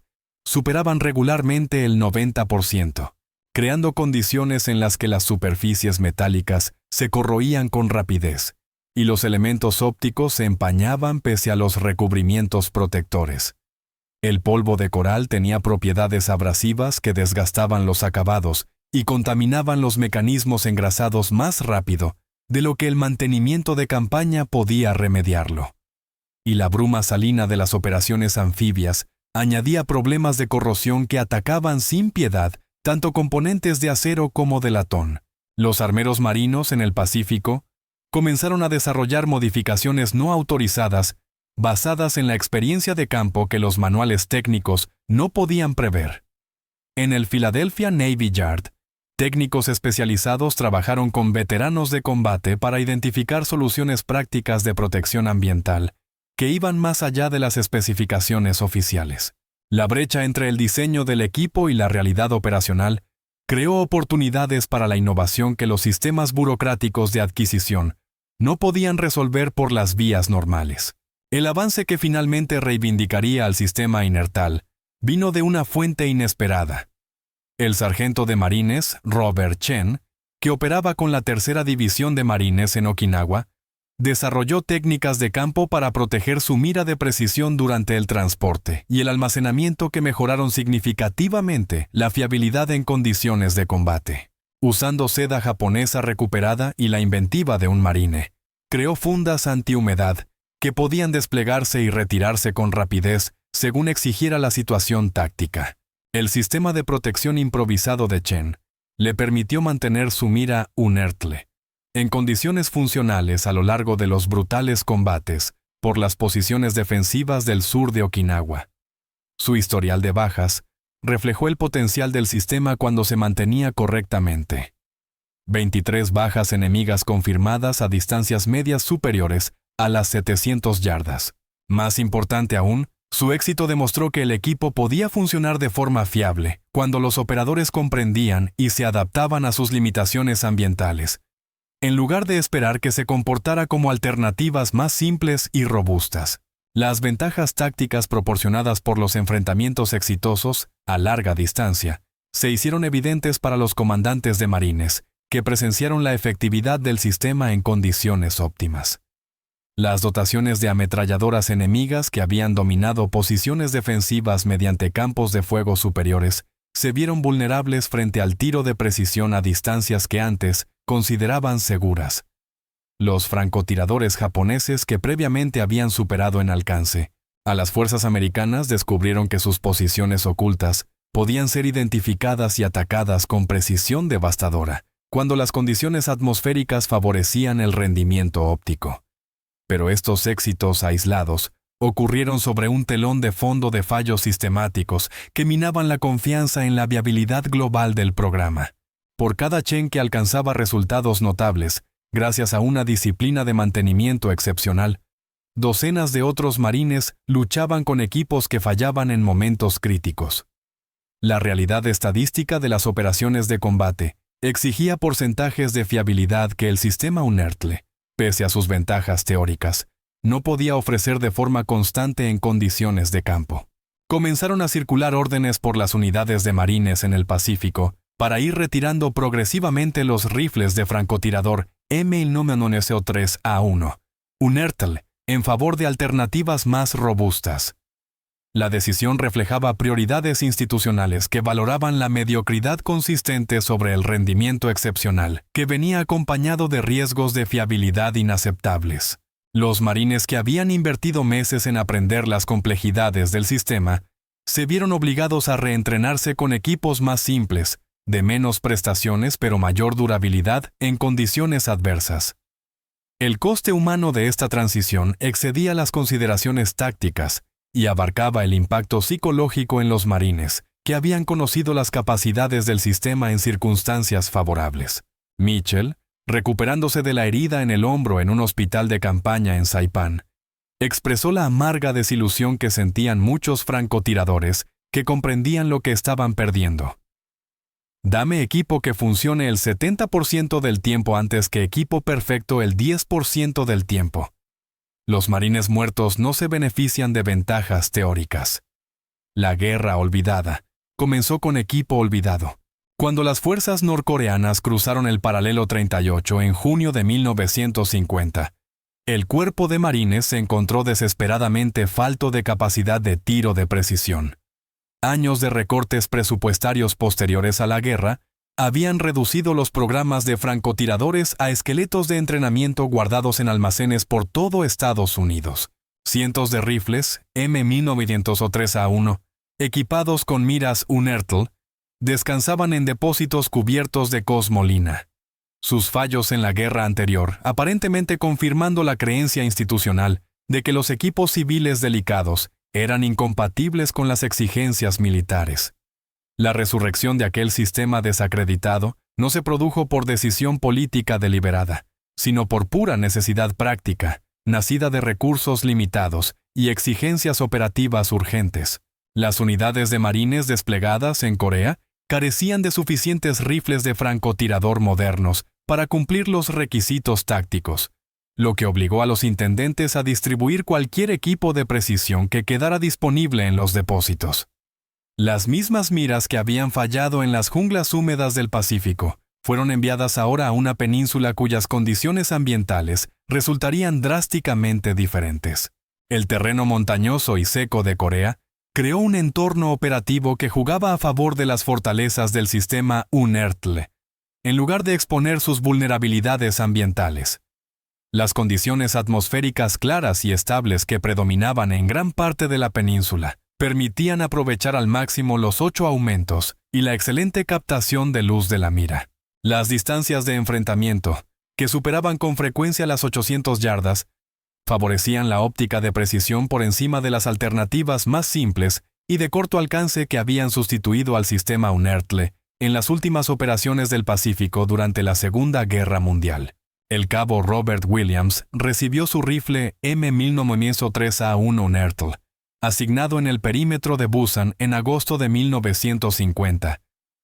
superaban regularmente el 90%, creando condiciones en las que las superficies metálicas se corroían con rapidez y los elementos ópticos se empañaban pese a los recubrimientos protectores. El polvo de coral tenía propiedades abrasivas que desgastaban los acabados y contaminaban los mecanismos engrasados más rápido de lo que el mantenimiento de campaña podía remediarlo. Y la bruma salina de las operaciones anfibias añadía problemas de corrosión que atacaban sin piedad tanto componentes de acero como de latón. Los armeros marinos en el Pacífico comenzaron a desarrollar modificaciones no autorizadas basadas en la experiencia de campo que los manuales técnicos no podían prever. En el Philadelphia Navy Yard, técnicos especializados trabajaron con veteranos de combate para identificar soluciones prácticas de protección ambiental que iban más allá de las especificaciones oficiales. La brecha entre el diseño del equipo y la realidad operacional creó oportunidades para la innovación que los sistemas burocráticos de adquisición no podían resolver por las vías normales. El avance que finalmente reivindicaría al sistema inertal vino de una fuente inesperada. El sargento de marines, Robert Chen, que operaba con la Tercera División de Marines en Okinawa, desarrolló técnicas de campo para proteger su mira de precisión durante el transporte y el almacenamiento que mejoraron significativamente la fiabilidad en condiciones de combate. Usando seda japonesa recuperada y la inventiva de un marine, creó fundas antihumedad que podían desplegarse y retirarse con rapidez según exigiera la situación táctica. El sistema de protección improvisado de Chen le permitió mantener su mira inertle en condiciones funcionales a lo largo de los brutales combates por las posiciones defensivas del sur de Okinawa. Su historial de bajas reflejó el potencial del sistema cuando se mantenía correctamente. 23 bajas enemigas confirmadas a distancias medias superiores a las 700 yardas. Más importante aún, su éxito demostró que el equipo podía funcionar de forma fiable cuando los operadores comprendían y se adaptaban a sus limitaciones ambientales, en lugar de esperar que se comportara como alternativas más simples y robustas. Las ventajas tácticas proporcionadas por los enfrentamientos exitosos a larga distancia se hicieron evidentes para los comandantes de marines, que presenciaron la efectividad del sistema en condiciones óptimas. Las dotaciones de ametralladoras enemigas que habían dominado posiciones defensivas mediante campos de fuego superiores se vieron vulnerables frente al tiro de precisión a distancias que antes consideraban seguras. Los francotiradores japoneses que previamente habían superado en alcance a las fuerzas americanas descubrieron que sus posiciones ocultas podían ser identificadas y atacadas con precisión devastadora cuando las condiciones atmosféricas favorecían el rendimiento óptico. Pero estos éxitos aislados ocurrieron sobre un telón de fondo de fallos sistemáticos que minaban la confianza en la viabilidad global del programa. Por cada Chen que alcanzaba resultados notables, gracias a una disciplina de mantenimiento excepcional, docenas de otros marines luchaban con equipos que fallaban en momentos críticos. La realidad estadística de las operaciones de combate exigía porcentajes de fiabilidad que el sistema inertle, pese a sus ventajas teóricas, no podía ofrecer de forma constante en condiciones de campo. Comenzaron a circular órdenes por las unidades de marines en el Pacífico para ir retirando progresivamente los rifles de francotirador M19SO3A1, inertle, en favor de alternativas más robustas. La decisión reflejaba prioridades institucionales que valoraban la mediocridad consistente sobre el rendimiento excepcional, que venía acompañado de riesgos de fiabilidad inaceptables. Los marines que habían invertido meses en aprender las complejidades del sistema se vieron obligados a reentrenarse con equipos más simples, de menos prestaciones pero mayor durabilidad en condiciones adversas. El coste humano de esta transición excedía las consideraciones tácticas y abarcaba el impacto psicológico en los marines, que habían conocido las capacidades del sistema en circunstancias favorables. Mitchell, recuperándose de la herida en el hombro en un hospital de campaña en Saipan, expresó la amarga desilusión que sentían muchos francotiradores que comprendían lo que estaban perdiendo. Dame equipo que funcione el 70% del tiempo antes que equipo perfecto el 10% del tiempo. Los marines muertos no se benefician de ventajas teóricas. La guerra olvidada comenzó con equipo olvidado. Cuando las fuerzas norcoreanas cruzaron el paralelo 38 en junio de 1950, el cuerpo de marines se encontró desesperadamente falto de capacidad de tiro de precisión. Años de recortes presupuestarios posteriores a la guerra habían reducido los programas de francotiradores a esqueletos de entrenamiento guardados en almacenes por todo Estados Unidos. Cientos de rifles M1903A1, equipados con miras inertle, descansaban en depósitos cubiertos de cosmolina. Sus fallos en la guerra anterior, aparentemente confirmando la creencia institucional de que los equipos civiles delicados eran incompatibles con las exigencias militares. La resurrección de aquel sistema desacreditado no se produjo por decisión política deliberada, sino por pura necesidad práctica, nacida de recursos limitados y exigencias operativas urgentes. Las unidades de marines desplegadas en Corea carecían de suficientes rifles de francotirador modernos para cumplir los requisitos tácticos, lo que obligó a los intendentes a distribuir cualquier equipo de precisión que quedara disponible en los depósitos. Las mismas miras que habían fallado en las junglas húmedas del Pacífico fueron enviadas ahora a una península cuyas condiciones ambientales resultarían drásticamente diferentes. El terreno montañoso y seco de Corea creó un entorno operativo que jugaba a favor de las fortalezas del sistema UNERTL, en lugar de exponer sus vulnerabilidades ambientales. Las condiciones atmosféricas claras y estables que predominaban en gran parte de la península permitían aprovechar al máximo los 8 aumentos y la excelente captación de luz de la mira. Las distancias de enfrentamiento, que superaban con frecuencia las 800 yardas, favorecían la óptica de precisión por encima de las alternativas más simples y de corto alcance que habían sustituido al sistema UNERTL en las últimas operaciones del Pacífico durante la Segunda Guerra Mundial. El cabo Robert Williams recibió su rifle M1903A1 UNERTL, asignado en el perímetro de Busan en agosto de 1950,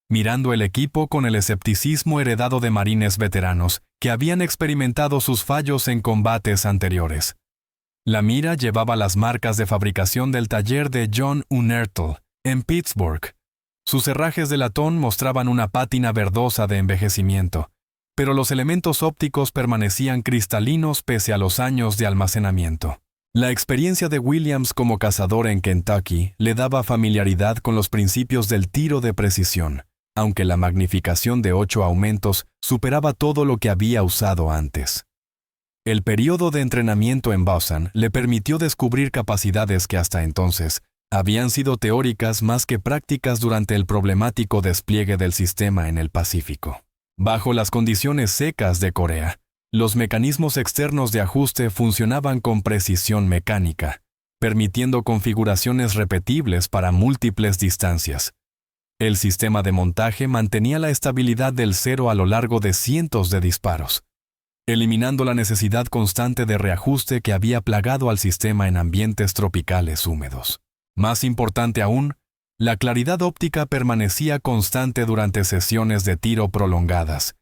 mirando el equipo con el escepticismo heredado de marines veteranos que habían experimentado sus fallos en combates anteriores. La mira llevaba las marcas de fabricación del taller de John UNERTL en Pittsburgh. Sus herrajes de latón mostraban una pátina verdosa de envejecimiento, pero los elementos ópticos permanecían cristalinos pese a los años de almacenamiento. La experiencia de Williams como cazador en Kentucky le daba familiaridad con los principios del tiro de precisión, aunque la magnificación de 8 aumentos superaba todo lo que había usado antes. El periodo de entrenamiento en Busan le permitió descubrir capacidades que hasta entonces habían sido teóricas más que prácticas durante el problemático despliegue del sistema en el Pacífico. Bajo las condiciones secas de Corea, los mecanismos externos de ajuste funcionaban con precisión mecánica, permitiendo configuraciones repetibles para múltiples distancias. El sistema de montaje mantenía la estabilidad del cero a lo largo de cientos de disparos, eliminando la necesidad constante de reajuste que había plagado al sistema en ambientes tropicales húmedos. Más importante aún, la claridad óptica permanecía constante durante sesiones de tiro prolongadas,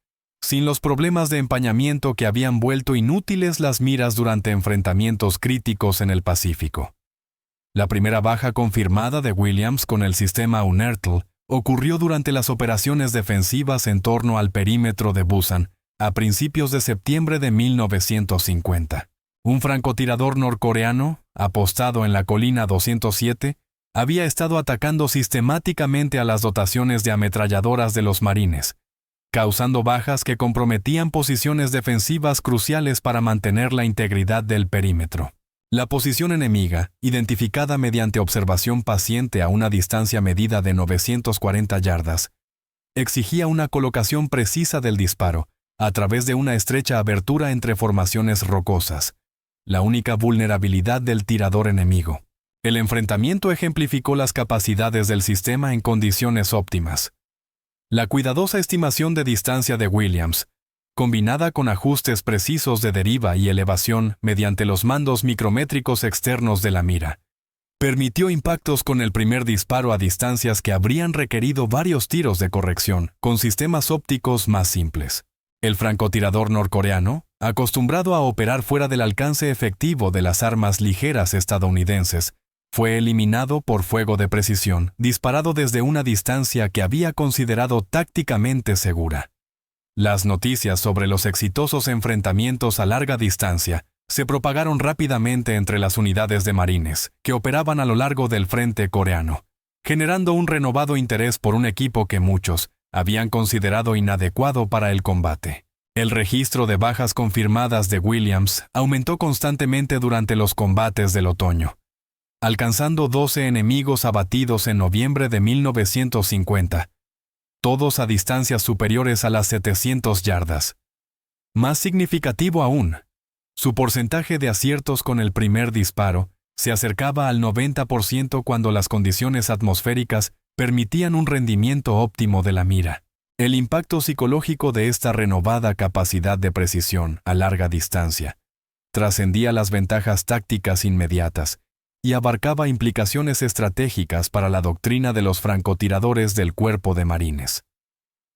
sin los problemas de empañamiento que habían vuelto inútiles las miras durante enfrentamientos críticos en el Pacífico. La primera baja confirmada de Williams con el sistema UNERTL ocurrió durante las operaciones defensivas en torno al perímetro de Busan a principios de septiembre de 1950. Un francotirador norcoreano, apostado en la colina 207, había estado atacando sistemáticamente a las dotaciones de ametralladoras de los marines, causando bajas que comprometían posiciones defensivas cruciales para mantener la integridad del perímetro. La posición enemiga, identificada mediante observación paciente a una distancia medida de 940 yardas, exigía una colocación precisa del disparo a través de una estrecha abertura entre formaciones rocosas, la única vulnerabilidad del tirador enemigo. El enfrentamiento ejemplificó las capacidades del sistema en condiciones óptimas. La cuidadosa estimación de distancia de Williams, combinada con ajustes precisos de deriva y elevación mediante los mandos micrométricos externos de la mira, permitió impactos con el primer disparo a distancias que habrían requerido varios tiros de corrección con sistemas ópticos más simples. El francotirador norcoreano, acostumbrado a operar fuera del alcance efectivo de las armas ligeras estadounidenses, fue eliminado por fuego de precisión, disparado desde una distancia que había considerado tácticamente segura. Las noticias sobre los exitosos enfrentamientos a larga distancia se propagaron rápidamente entre las unidades de marines que operaban a lo largo del frente coreano, generando un renovado interés por un equipo que muchos habían considerado inadecuado para el combate. El registro de bajas confirmadas de Williams aumentó constantemente durante los combates del otoño, alcanzando 12 enemigos abatidos en noviembre de 1950, todos a distancias superiores a las 700 yardas. Más significativo aún, Su porcentaje de aciertos con el primer disparo se acercaba al 90% cuando las condiciones atmosféricas permitían un rendimiento óptimo de la mira. El impacto psicológico de esta renovada capacidad de precisión a larga distancia trascendía las ventajas tácticas inmediatas y abarcaba implicaciones estratégicas para la doctrina de los francotiradores del Cuerpo de Marines.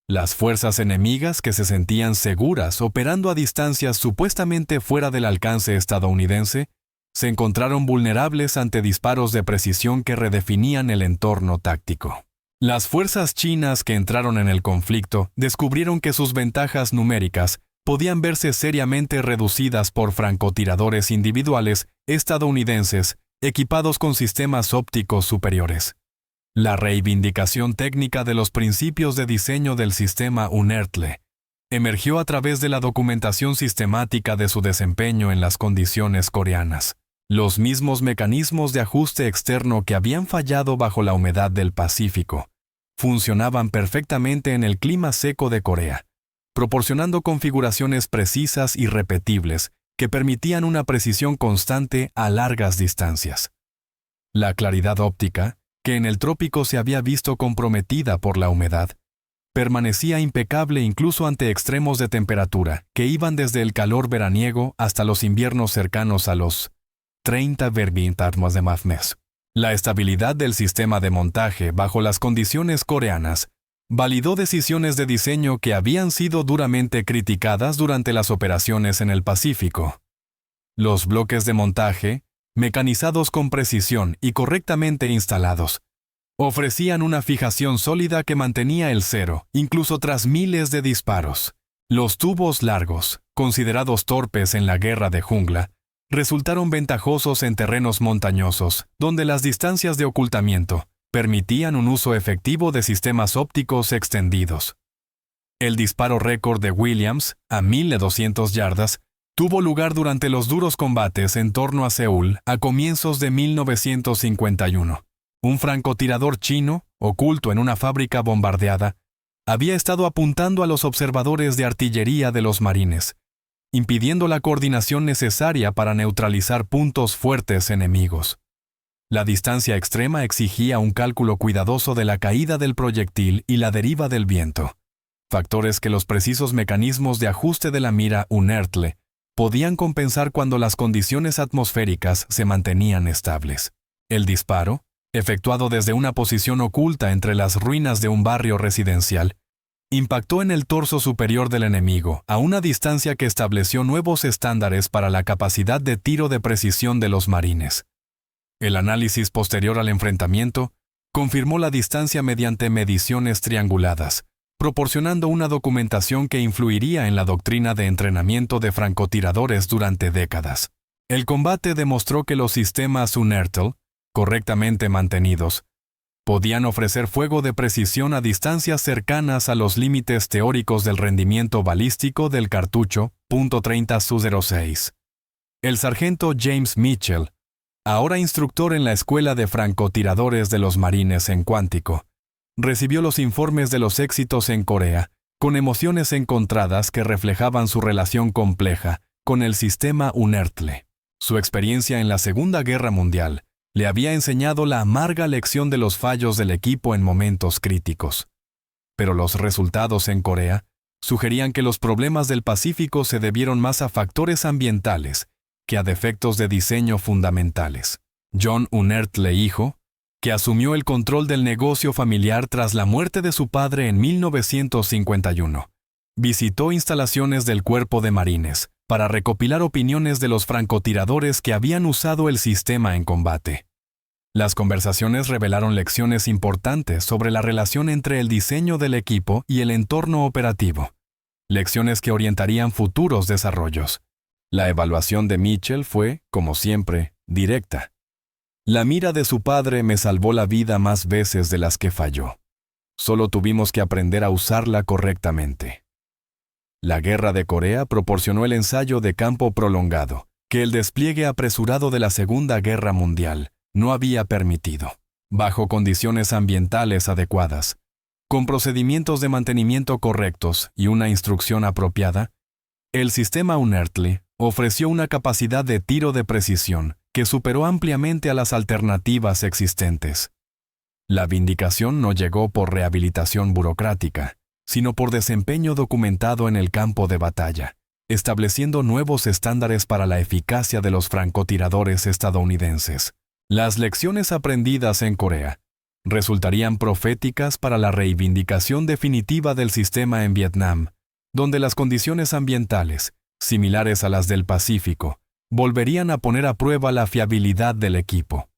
Las fuerzas enemigas, que se sentían seguras operando a distancias supuestamente fuera del alcance estadounidense, se encontraron vulnerables ante disparos de precisión que redefinían el entorno táctico. Las fuerzas chinas que entraron en el conflicto descubrieron que sus ventajas numéricas podían verse seriamente reducidas por francotiradores individuales estadounidenses equipados con sistemas ópticos superiores. La reivindicación técnica de los principios de diseño del sistema Unertle emergió a través de la documentación sistemática de su desempeño en las condiciones coreanas. Los mismos mecanismos de ajuste externo que habían fallado bajo la humedad del Pacífico funcionaban perfectamente en el clima seco de Corea, proporcionando configuraciones precisas y repetibles que permitían una precisión constante a largas distancias. La claridad óptica, que en el trópico se había visto comprometida por la humedad, permanecía impecable incluso ante extremos de temperatura que iban desde el calor veraniego hasta los inviernos cercanos a los 30 de Mafmes. La estabilidad del sistema de montaje bajo las condiciones coreanas validó decisiones de diseño que habían sido duramente criticadas durante las operaciones en el Pacífico. Los bloques de montaje, mecanizados con precisión y correctamente instalados, ofrecían una fijación sólida que mantenía el cero, incluso tras miles de disparos. Los tubos largos, considerados torpes en la guerra de jungla, resultaron ventajosos en terrenos montañosos, donde las distancias de ocultamiento permitían un uso efectivo de sistemas ópticos extendidos. El disparo récord de Williams, a 1.200 yardas, tuvo lugar durante los duros combates en torno a Seúl a comienzos de 1951. Un francotirador chino, oculto en una fábrica bombardeada, había estado apuntando a los observadores de artillería de los marines, impidiendo la coordinación necesaria para neutralizar puntos fuertes enemigos. La distancia extrema exigía un cálculo cuidadoso de la caída del proyectil y la deriva del viento, factores que los precisos mecanismos de ajuste de la mira Unertle podían compensar cuando las condiciones atmosféricas se mantenían estables. El disparo, efectuado desde una posición oculta entre las ruinas de un barrio residencial, impactó en el torso superior del enemigo a una distancia que estableció nuevos estándares para la capacidad de tiro de precisión de los marines. El análisis posterior al enfrentamiento confirmó la distancia mediante mediciones trianguladas, proporcionando una documentación que influiría en la doctrina de entrenamiento de francotiradores durante décadas. El combate demostró que los sistemas Unertle, correctamente mantenidos, podían ofrecer fuego de precisión a distancias cercanas a los límites teóricos del rendimiento balístico del cartucho .30 Su-06. El sargento James Mitchell, ahora instructor en la Escuela de Francotiradores de los Marines en Cuántico, recibió los informes de los éxitos en Corea con emociones encontradas que reflejaban su relación compleja con el sistema Unertle. Su experiencia en la Segunda Guerra Mundial le había enseñado la amarga lección de los fallos del equipo en momentos críticos. Pero los resultados en Corea sugerían que los problemas del Pacífico se debieron más a factores ambientales que a defectos de diseño fundamentales. John Unertle hijo, que asumió el control del negocio familiar tras la muerte de su padre en 1951, visitó instalaciones del Cuerpo de Marines para recopilar opiniones de los francotiradores que habían usado el sistema en combate. Las conversaciones revelaron lecciones importantes sobre la relación entre el diseño del equipo y el entorno operativo, lecciones que orientarían futuros desarrollos. La evaluación de Mitchell fue, como siempre, directa. La mira de su padre me salvó la vida más veces de las que falló. Solo tuvimos que aprender a usarla correctamente. La Guerra de Corea proporcionó el ensayo de campo prolongado que el despliegue apresurado de la Segunda Guerra Mundial no había permitido. Bajo condiciones ambientales adecuadas, con procedimientos de mantenimiento correctos y una instrucción apropiada, el sistema Unertle ofreció una capacidad de tiro de precisión que superó ampliamente a las alternativas existentes. La vindicación no llegó por rehabilitación burocrática, sino por desempeño documentado en el campo de batalla, estableciendo nuevos estándares para la eficacia de los francotiradores estadounidenses. Las lecciones aprendidas en Corea resultarían proféticas para la reivindicación definitiva del sistema en Vietnam, donde las condiciones ambientales, similares a las del Pacífico, volverían a poner a prueba la fiabilidad del equipo.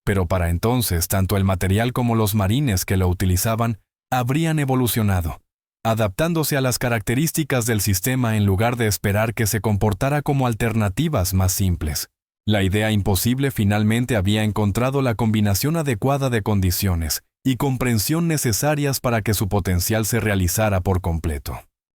Pero para entonces, tanto el material como los marines que lo utilizaban habrían evolucionado, adaptándose a las características del sistema en lugar de esperar que se comportara como alternativas más simples. La idea imposible finalmente había encontrado la combinación adecuada de condiciones y comprensión necesarias para que su potencial se realizara por completo.